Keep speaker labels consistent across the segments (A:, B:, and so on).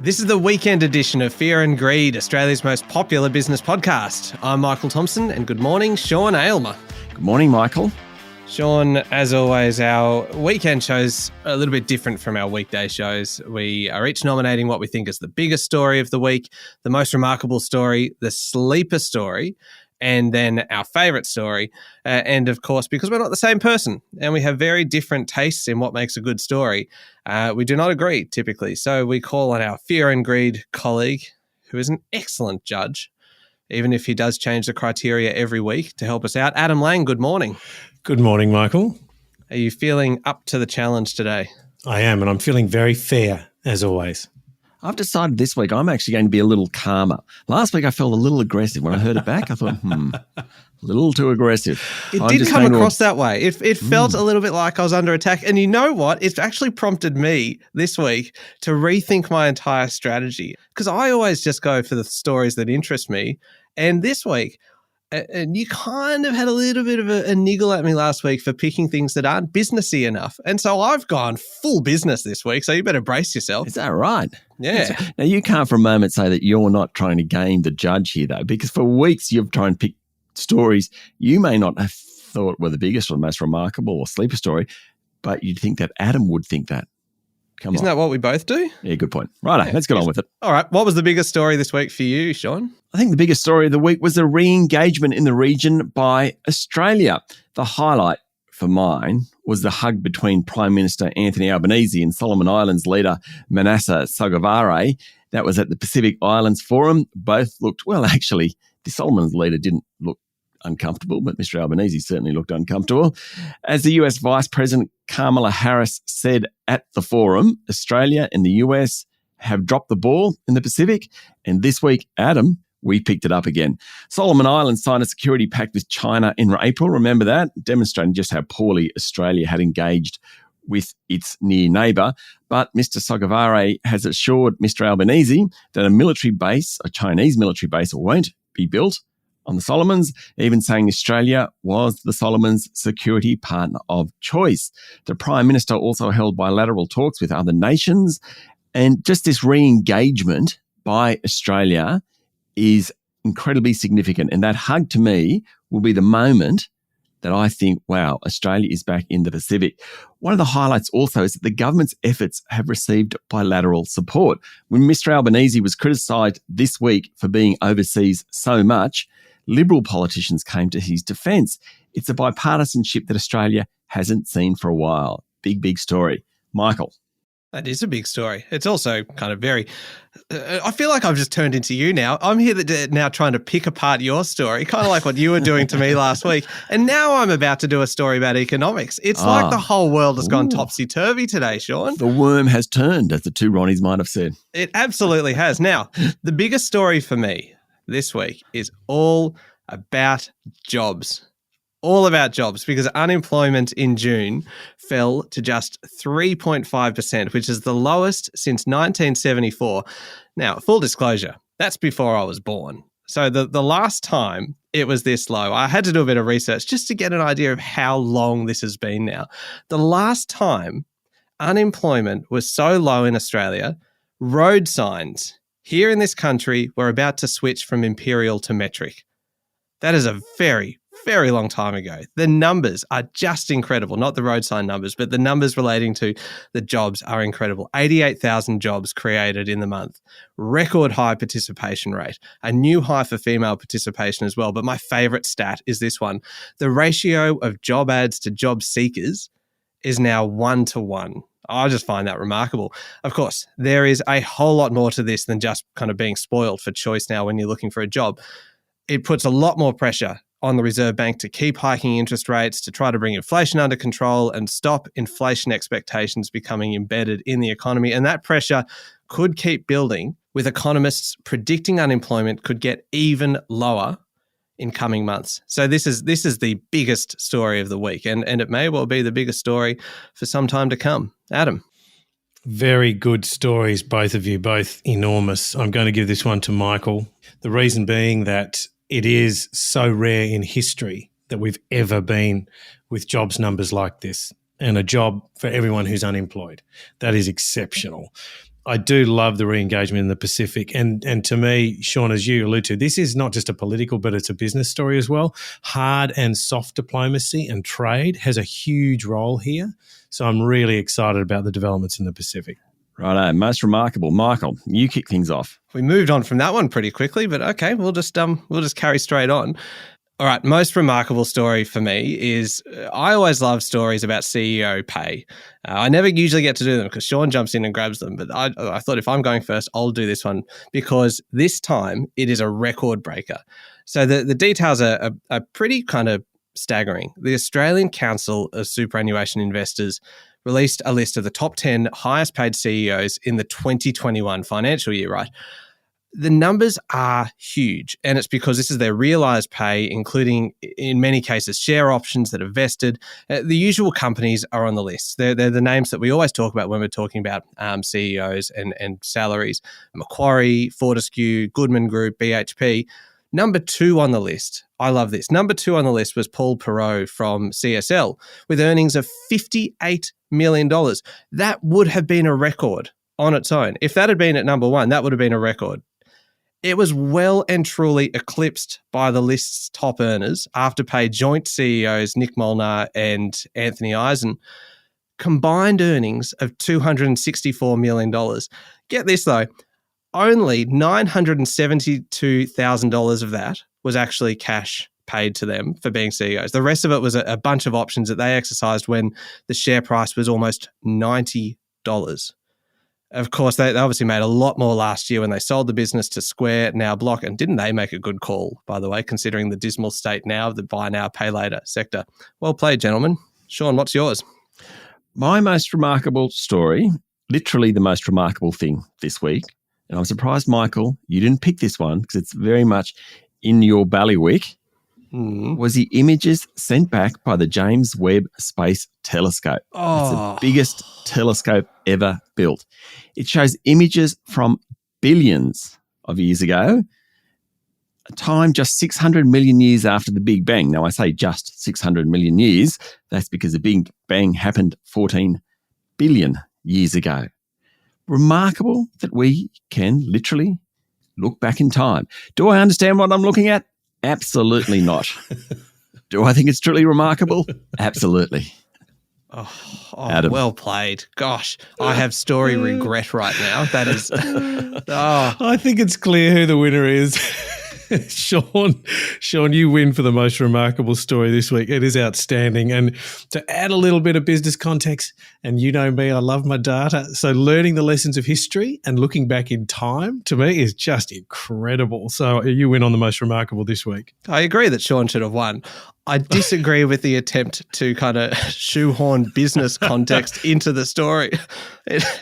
A: This is the weekend edition of Fear and Greed, Australia's most popular business podcast. I'm Michael Thompson, and good morning, Sean Aylmer.
B: Good morning, Michael.
A: Sean, as always, our weekend show's a little bit different from our weekday shows. We are each nominating what we think is the biggest story of the week, the most remarkable story, the sleeper story, and then our favourite story. And of course, because we're not the same person and we have very different tastes in what makes a good story, we do not agree typically. So we call on our Fear and Greed colleague, who is an excellent judge, even if he does change the criteria every week, to help us out. Adam Lang, good morning.
C: Good morning, Michael.
A: Are you feeling up to the challenge today?
C: I am, and I'm feeling very fair, as always.
B: I've decided this week I'm actually going to be a little calmer. Last week I felt a little aggressive. When I heard it back, I thought, a little too aggressive.
A: It did come across that way. It felt a little bit like I was under attack. And you know what? It's actually prompted me this week to rethink my entire strategy, because I always just go for the stories that interest me. And this week, and you kind of had a little bit of a niggle at me last week for picking things that aren't businessy enough. And so I've gone full business this week, so you better brace yourself.
B: Is that right?
A: Yeah.
B: Now, you can't for a moment say that you're not trying to game the judge here, though, because for weeks you've tried to pick stories you may not have thought were the biggest or the most remarkable or sleeper story, but you'd think that Adam would think that.
A: Isn't that what we both do?
B: Yeah, good point. Right, let's get on with it.
A: All right. What was the biggest story this week for you, Sean?
B: I think the biggest story of the week was the re-engagement in the region by Australia. The highlight for mine was the hug between Prime Minister Anthony Albanese and Solomon Islands leader Manasseh Sogavare. That was at the Pacific Islands Forum. Both looked, well, actually, the Solomon leader didn't look uncomfortable, but Mr. Albanese certainly looked uncomfortable. As the US Vice President Kamala Harris said at the forum, Australia and the US have dropped the ball in the Pacific, and this week, Adam, we picked it up again. Solomon Islands signed a security pact with China in April, remember that, demonstrating just how poorly Australia had engaged with its near neighbour. But Mr. Sogavare has assured Mr. Albanese that a Chinese military base, won't be built on the Solomons, even saying Australia was the Solomons' security partner of choice. The Prime Minister also held bilateral talks with other nations, and just this re-engagement by Australia is incredibly significant. And that hug to me will be the moment that I think, wow, Australia is back in the Pacific. One of the highlights also is that the government's efforts have received bilateral support. When Mr. Albanese was criticised this week for being overseas so much, Liberal politicians came to his defence. It's a bipartisanship that Australia hasn't seen for a while. Big, big story. Michael.
A: That is a big story. It's also kind of very, I feel like I've just turned into you now. I'm here now trying to pick apart your story, kind of like what you were doing to me last week. And now I'm about to do a story about economics. It's like the whole world has gone topsy-turvy today, Sean.
B: The worm has turned, as the two Ronnies might have said.
A: It absolutely has. Now, the biggest story for me this week is all about jobs. All about jobs, because unemployment in June fell to just 3.5%, which is the lowest since 1974. Now, full disclosure, that's before I was born. So the last time it was this low, I had to do a bit of research just to get an idea of how long this has been now. The last time unemployment was so low in Australia, road signs here in this country were about to switch from imperial to metric. That is a very, very long time ago. The numbers are just incredible, not the road sign numbers, but the numbers relating to the jobs are incredible. 88,000 jobs created in the month, record high participation rate, a new high for female participation as well. But my favourite stat is this one. The ratio of job ads to job seekers is now 1-to-1. I just find that remarkable. Of course, there is a whole lot more to this than just kind of being spoiled for choice now when you're looking for a job. It puts a lot more pressure on the Reserve Bank to keep hiking interest rates, to try to bring inflation under control and stop inflation expectations becoming embedded in the economy. And that pressure could keep building, with economists predicting unemployment could get even lower in coming months. So this is the biggest story of the week, and it may well be the biggest story for some time to come. Adam.
C: Very good stories, both of you, both enormous. I'm going to give this one to Michael. The reason being that it is so rare in history that we've ever been with jobs numbers like this, and a job for everyone who's unemployed. That is exceptional. I do love the re-engagement in the Pacific. And to me, Sean, as you allude to, this is not just a political, but it's a business story as well. Hard and soft diplomacy and trade has a huge role here. So I'm really excited about the developments in the Pacific.
B: Righto, most remarkable. Michael, you kick things off.
A: We moved on from that one pretty quickly, but okay, we'll just carry straight on. All right, most remarkable story for me is I always love stories about CEO pay. I never usually get to do them because Sean jumps in and grabs them, but I thought if I'm going first, I'll do this one because this time it is a record breaker. So the details are pretty kind of staggering. The Australian Council of Superannuation Investors released a list of the top 10 highest paid CEOs in the 2021 financial year, right? The numbers are huge, and it's because this is their realised pay, including, in many cases, share options that are vested. The usual companies are on the list. They're the names that we always talk about when we're talking about CEOs and salaries. Macquarie, Fortescue, Goodman Group, BHP. Number 2 on the list, I love this. Number 2 on the list was Paul Perreault from CSL with earnings of $58 million. That would have been a record on its own. If that had been at number 1, that would have been a record. It was well and truly eclipsed by the list's top earners, Afterpay joint CEOs Nick Molnar and Anthony Eisen, combined earnings of $264 million. Get this though, only $972,000 of that was actually cash paid to them for being CEOs. The rest of it was a bunch of options that they exercised when the share price was almost $90. Of course, they obviously made a lot more last year when they sold the business to Square, now Block. And didn't they make a good call, by the way, considering the dismal state now of the buy now, pay later sector? Well played, gentlemen. Sean, what's yours?
B: My most remarkable story, literally the most remarkable thing this week, and I'm surprised, Michael, you didn't pick this one because it's very much in your bailiwick, was the images sent back by the James Webb Space Telescope. It's the biggest telescope ever built. It shows images from billions of years ago, a time just 600 million years after the Big Bang. Now, I say just 600 million years. That's because the Big Bang happened 14 billion years ago. Remarkable that we can literally look back in time. Do I understand what I'm looking at? Absolutely not. Do I think it's truly remarkable? Absolutely.
A: Adam. Well played. Gosh, I have story regret right now. That is,
C: I think it's clear who the winner is. Sean, you win for the most remarkable story this week. It is outstanding. And to add a little bit of business context, and you know me, I love my data. So learning the lessons of history and looking back in time, to me, is just incredible. So you win on the most remarkable this week.
A: I agree that Sean should have won. I disagree with the attempt to kind of shoehorn business context into the story.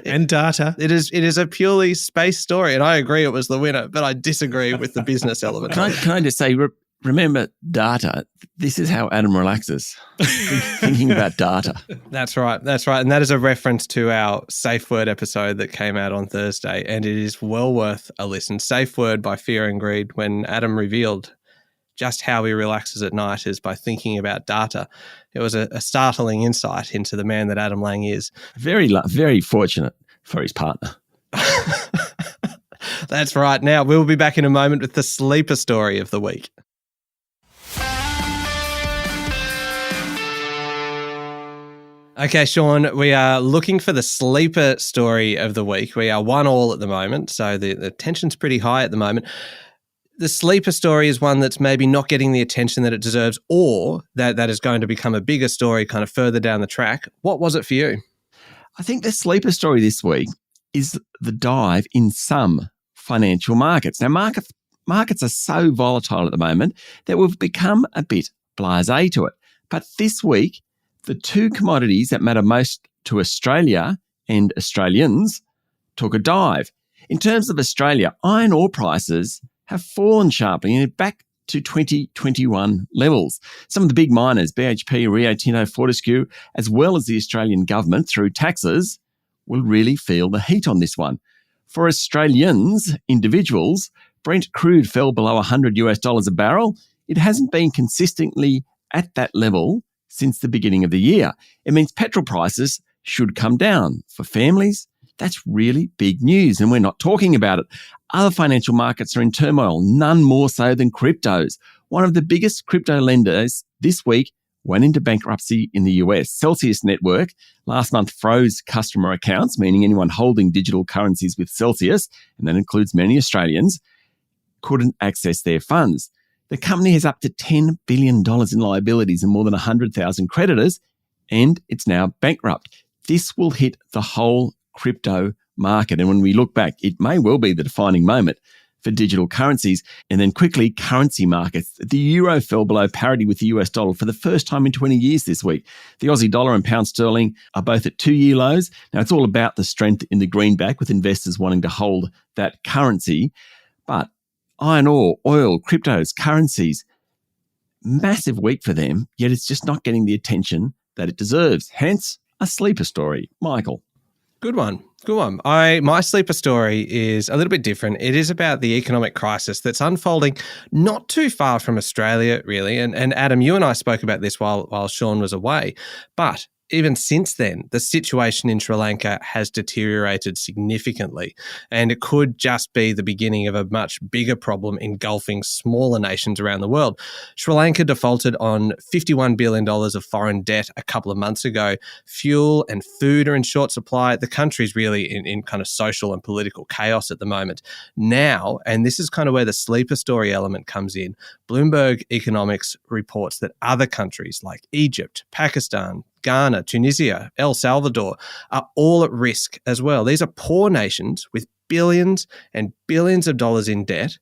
C: And data.
A: It is a purely space story, and I agree it was the winner, but I disagree with the business element.
B: Can I just say, remember data? This is how Adam relaxes, thinking about data.
A: That's right. And that is a reference to our Safe Word episode that came out on Thursday, and it is well worth a listen. Safe Word by Fear and Greed, when Adam revealed just how he relaxes at night is by thinking about data. It was a startling insight into the man that Adam Lang is.
B: Very fortunate for his partner.
A: That's right. Now, we'll be back in a moment with the sleeper story of the week. Okay, Sean, we are looking for the sleeper story of the week. We are 1-1 at the moment, so the tension's pretty high at the moment. The sleeper story is one that's maybe not getting the attention that it deserves, or that is going to become a bigger story kind of further down the track. What was it for you?
B: I think the sleeper story this week is the dive in some financial markets. Now, markets are so volatile at the moment that we've become a bit blasé to it. But this week, the two commodities that matter most to Australia and Australians took a dive. In terms of Australia, iron ore prices have fallen sharply and back to 2021 levels. Some of the big miners, BHP, Rio Tinto, Fortescue, as well as the Australian government through taxes, will really feel the heat on this one. For Australians, individuals, Brent crude fell below $100 a barrel. It hasn't been consistently at that level since the beginning of the year. It means petrol prices should come down. For families, That's really big news, and we're not talking about it. Other financial markets are in turmoil, none more so than cryptos. One of the biggest crypto lenders this week went into bankruptcy in the US. Celsius Network last month froze customer accounts, meaning anyone holding digital currencies with Celsius, and that includes many Australians, couldn't access their funds. The company has up to $10 billion in liabilities and more than 100,000 creditors, and it's now bankrupt. This will hit the whole crypto market. And when we look back, it may well be the defining moment for digital currencies. And then quickly, currency markets. The euro fell below parity with the US dollar for the first time in 20 years this week. The Aussie dollar and pound sterling are both at 2-year lows. Now, it's all about the strength in the greenback, with investors wanting to hold that currency. But iron ore, oil, cryptos, currencies, massive week for them, yet it's just not getting the attention that it deserves. Hence, a sleeper story. Michael.
A: Good one. Good one. My sleeper story is a little bit different. It is about the economic crisis that's unfolding not too far from Australia, really. And Adam, you and I spoke about this while Sean was away. But even since then, the situation in Sri Lanka has deteriorated significantly, and it could just be the beginning of a much bigger problem engulfing smaller nations around the world. Sri Lanka defaulted on $51 billion of foreign debt a couple of months ago. Fuel and food are in short supply. The country's really in kind of social and political chaos at the moment. Now, and this is kind of where the sleeper story element comes in, Bloomberg Economics reports that other countries like Egypt, Pakistan, Ghana, Tunisia, El Salvador are all at risk as well. These are poor nations with billions and billions of dollars in debt,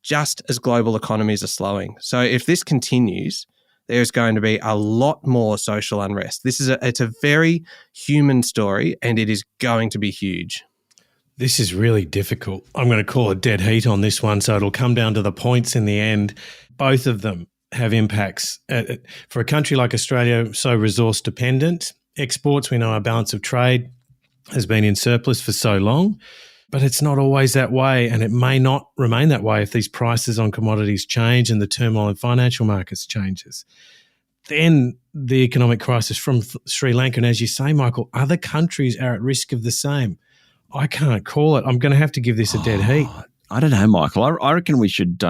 A: just as global economies are slowing. So if this continues, there's going to be a lot more social unrest. It's a very human story, and it is going to be huge.
C: This is really difficult. I'm going to call it dead heat on this one, so it'll come down to the points in the end. Both of them have impacts. For a country like Australia, so resource dependent, exports, we know our balance of trade has been in surplus for so long, but it's not always that way, and it may not remain that way if these prices on commodities change and the turmoil in financial markets changes. Then the economic crisis from Sri Lanka, and as you say, Michael, other countries are at risk of the same. I can't call it. I'm going to have to give this a dead heat.
B: I don't know, Michael. I reckon we should,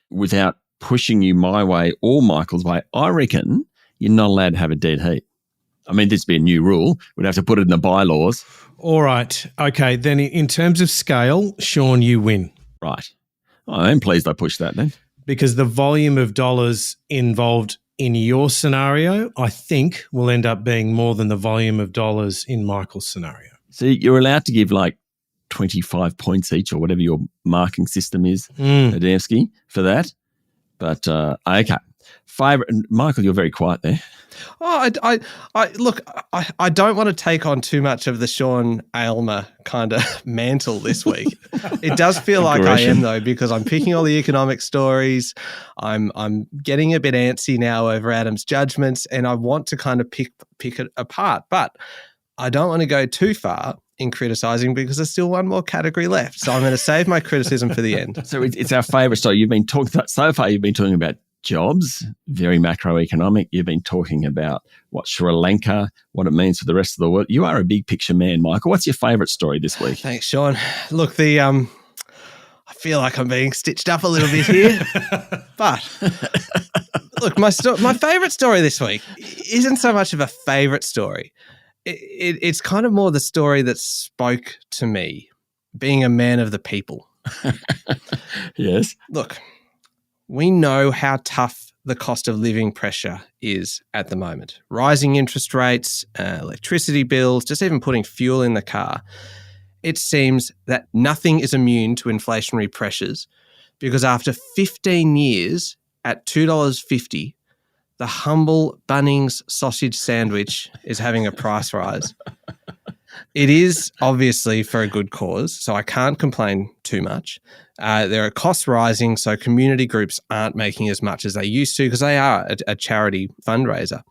B: without pushing you my way or Michael's way, I reckon you're not allowed to have a dead heat. I mean, this would be a new rule. We'd have to put it in the bylaws.
C: All right. Okay. Then in terms of scale, Sean, you win.
B: Right. I'm pleased I pushed that then.
C: Because the volume of dollars involved in your scenario, I think, will end up being more than the volume of dollars in Michael's scenario.
B: So you're allowed to give like 25 points each or whatever your marking system is, Adamski, for that. But, okay. Favourite, Michael, you're very quiet there.
A: Oh, I don't want to take on too much of the Sean Aylmer kind of mantle this week. It does feel like I am, though, because I'm picking all the economic stories. I'm getting a bit antsy now over Adam's judgments, and I want to kind of pick it apart. But I don't want to go too far in criticising because there's still one more category left. So I'm going to save my criticism for the end.
B: So it's our favourite story. You've been talking so far. You've been talking about jobs, very macroeconomic. You've been talking about what Sri Lanka, what it means for the rest of the world. You are a big picture man, Michael. What's your favourite story this week?
A: Thanks, Sean. Look, I feel like I'm being stitched up a little bit here, but look, my favourite story this week isn't so much of a favourite story. It's kind of more the story that spoke to me, being a man of the people.
B: Yes.
A: Look, we know how tough the cost of living pressure is at the moment. Rising interest rates, electricity bills, just even putting fuel in the car. It seems that nothing is immune to inflationary pressures because after 15 years at $2.50, the humble Bunnings sausage sandwich is having a price rise. It is obviously for a good cause, so I can't complain too much. There are costs rising, so community groups aren't making as much as they used to because they are a charity fundraiser.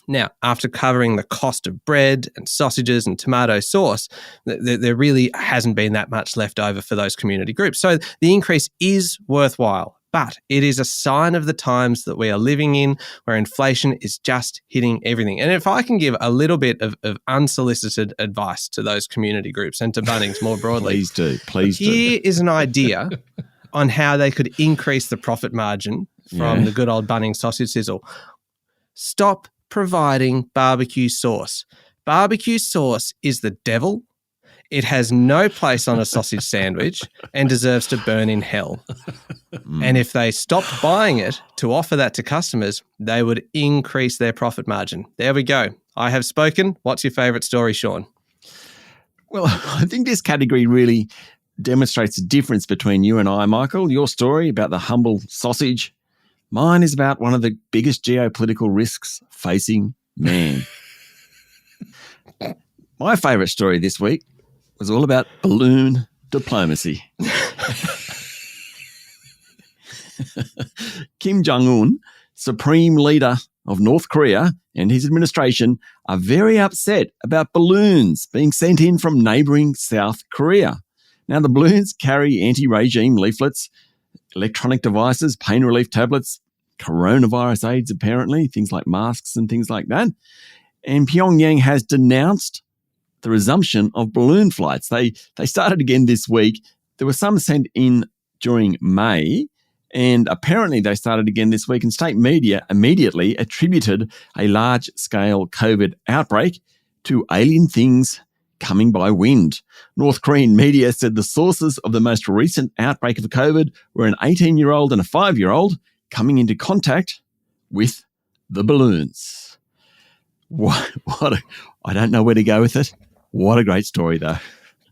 A: Now, after covering the cost of bread and sausages and tomato sauce, there really hasn't been that much left over for those community groups. So the increase is worthwhile. But it is a sign of the times that we are living in, where inflation is just hitting everything. And if I can give a little bit of unsolicited advice to those community groups and to Bunnings more broadly.
B: Please do. Please do.
A: Here is an idea on how they could increase the profit margin from the good old Bunnings sausage sizzle. Stop providing barbecue sauce. Barbecue sauce is the devil. It has no place on a sausage sandwich and deserves to burn in hell. And if they stopped buying it to offer that to customers, they would increase their profit margin. There we go. I have spoken. What's your favourite story, Sean?
B: Well, I think this category really demonstrates the difference between you and I, Michael. Your story about the humble sausage. Mine is about one of the biggest geopolitical risks facing man. My favourite story this week was all about balloon diplomacy. Kim Jong-un, supreme leader of North Korea, and his administration are very upset about balloons being sent in from neighbouring South Korea. Now, the balloons carry anti-regime leaflets, electronic devices, pain relief tablets, coronavirus aids, apparently, things like masks and things like that. And Pyongyang has denounced the resumption of balloon flights. They started again this week. There were some sent in during May, and apparently they started again this week, and state media immediately attributed a large-scale COVID outbreak to alien things coming by wind. North Korean media said the sources of the most recent outbreak of COVID were an 18-year-old and a 5-year-old coming into contact with the balloons. I don't know where to go with it. What a great story, though.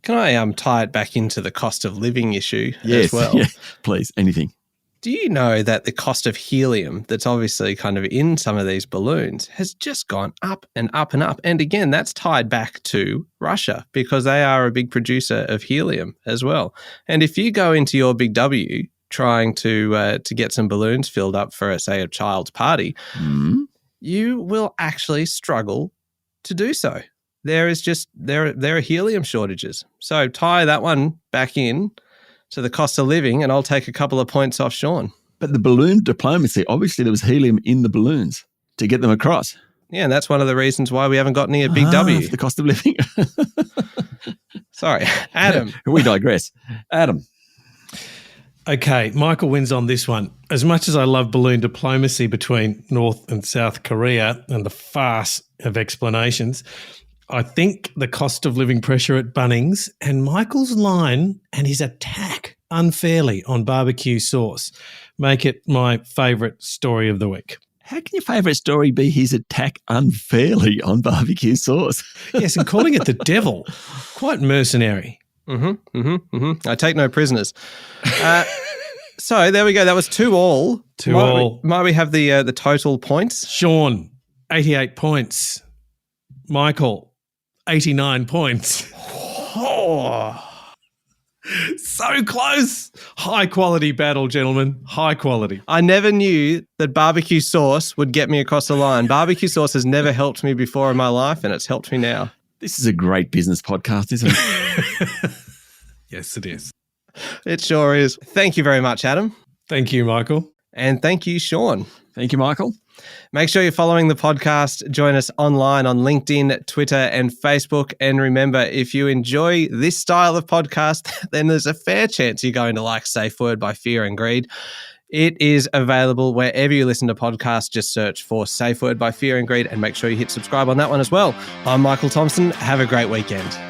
A: Can I tie it back into the cost of living issue as well?
B: Yeah, please, anything.
A: Do you know that the cost of helium that's obviously kind of in some of these balloons has just gone up and up and up? And again, that's tied back to Russia because they are a big producer of helium as well. And if you go into your Big W trying to get some balloons filled up for, say, a child's party, you will actually struggle to do so. There are helium shortages. So tie that one back in to the cost of living and I'll take a couple of points off Sean.
B: But the balloon diplomacy, obviously there was helium in the balloons to get them across.
A: Yeah, and that's one of the reasons why we haven't got any at Big W.
B: The cost of living.
A: Sorry, Adam.
B: We digress. Adam.
C: Okay, Michael wins on this one. As much as I love balloon diplomacy between North and South Korea and the farce of explanations, I think the cost of living pressure at Bunnings and Michael's line and his attack unfairly on barbecue sauce make it my favourite story of the week.
B: How can your favourite story be his attack unfairly on barbecue sauce?
C: Yes, and calling it the devil. Quite mercenary.
A: I take no prisoners. So there we go. That was 2-2.
C: 2-2.
A: Might we have the total points?
C: Sean, 88 points. Michael, 89 points. Oh, so close. High quality battle, gentlemen. High quality.
A: I never knew that barbecue sauce would get me across the line. Barbecue sauce has never helped me before in my life, and it's helped me now.
B: This is a great business podcast, isn't it?
C: Yes, it is.
A: It sure is. Thank you very much, Adam.
C: Thank you, Michael.
A: And thank you, Sean.
B: Thank you, Michael.
A: Make sure you're following the podcast. Join us online on LinkedIn, Twitter, and Facebook. And remember, if you enjoy this style of podcast, then there's a fair chance you're going to like Safe Word by Fear and Greed. It is available wherever you listen to podcasts. Just search for Safe Word by Fear and Greed and make sure you hit subscribe on that one as well. I'm Michael Thompson. Have a great weekend.